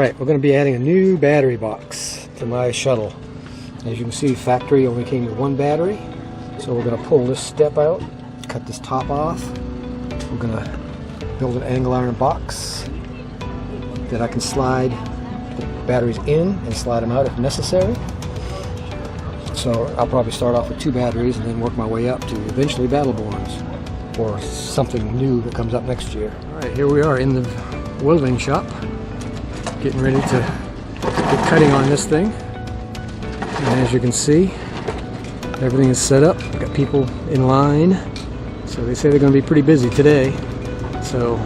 Alright, we're going to be adding a new battery box to my shuttle. As you can see, factory only came with one battery. So we're going to pull this step out, cut this top off. We're going to build an angle iron box that I can slide the batteries in and slide them out if necessary. So I'll probably start off with 2 batteries and then work my way up to eventually Battleborns or something new that comes up next year. Alright, here we are in the welding shop, getting ready to get cutting on this thing. And as you can see, everything is set up. We've got people in line. So they say they're going to be pretty busy today. So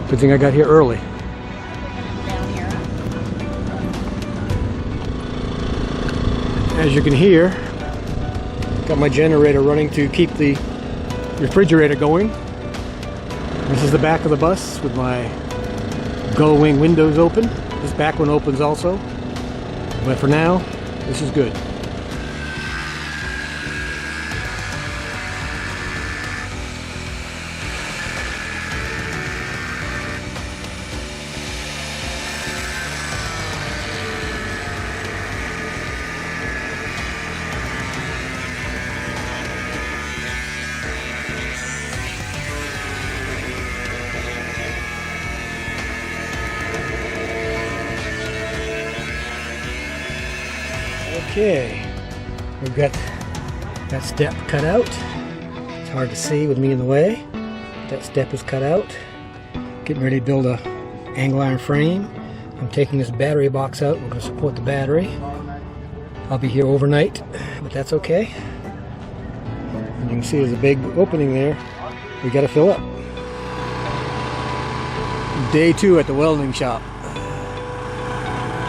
good thing I got here early. As you can hear, got my generator running to keep the refrigerator going. This is the back of the bus with my gull wing windows open. This back one opens also. But for now, this is good. Okay, we've got that step cut out. It's hard to see with me in the way. That step is cut out. Getting ready to build a angle iron frame. I'm taking this battery box out. We're going to support the battery. I'll be here overnight, but that's okay. And you can see there's a big opening there. We got to fill up. Day 2 at the welding shop.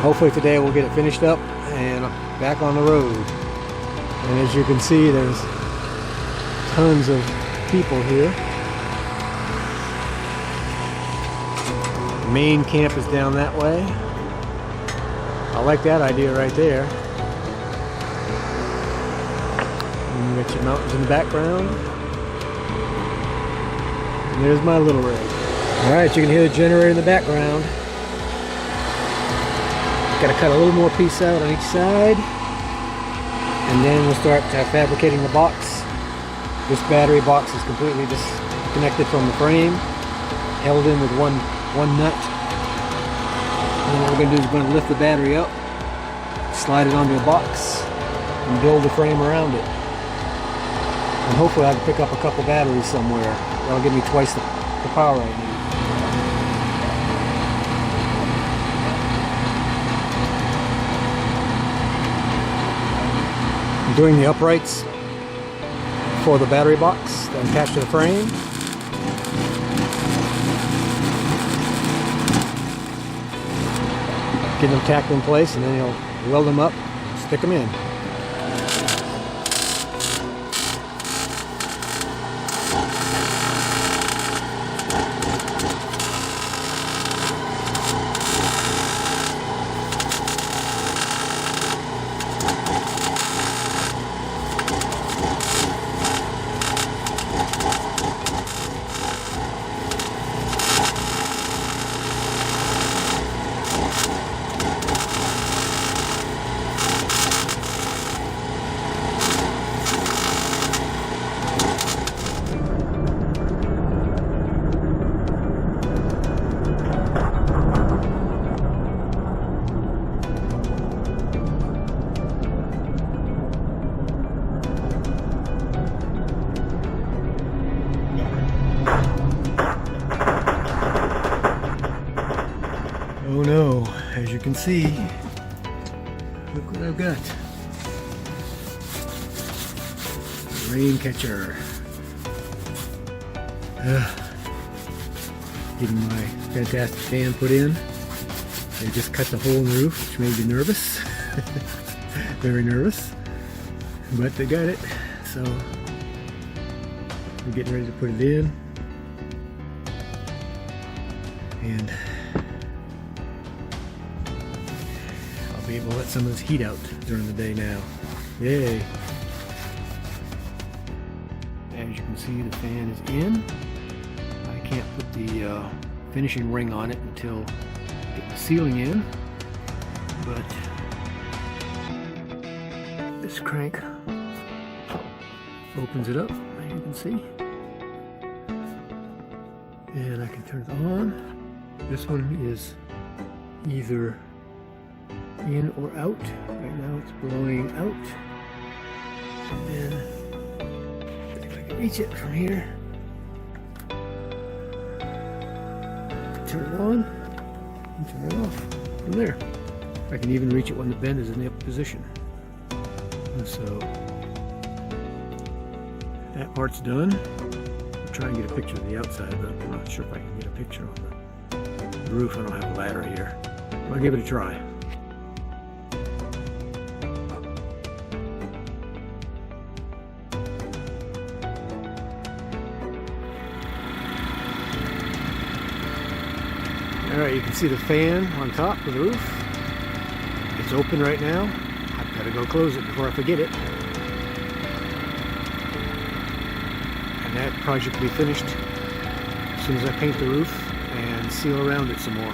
Hopefully today we'll get it finished up and back on the road. And as you can see, there's tons of people here. The main camp is down that way. I like that idea right there. And you got your mountains in the background. And there's my little rig. Alright, you can hear the generator in the background. Got to cut a little more piece out on each side, and then we'll start fabricating the box. This battery box is completely disconnected from the frame, held in with one nut. And what we're going to do is we're going to lift the battery up, slide it onto a box, and build the frame around it. And hopefully I can pick up a couple batteries somewhere. That'll give me twice the power I need. Doing the uprights for the battery box that are attached to the frame. Get them tacked in place, and then you'll weld them up, stick them in. Oh no, as you can see, look what I've got. A rain catcher. Getting my fantastic fan put in. They just cut the hole in the roof, which made me nervous. Very nervous. But they got it, so we're getting ready to put it in. And be able to let some of this heat out during the day now. Yay! As you can see, the fan is in. I can't put the finishing ring on it until I get the ceiling in. but this crank opens it up, as you can see. And I can turn it on. This one is either in or out. Right now it's blowing out. And if I can reach it from here, turn it on and turn it off from there. I can even reach it when the bend is in the up position. And so that part's done. I'll try and get a picture of the outside, but I'm not sure if I can get a picture on the roof. I don't have a ladder here. I'll give it a try. Alright, you can see the fan on top of the roof. It's open right now. I've got to go close it before I forget it. And that project will be finished as soon as I paint the roof and seal around it some more.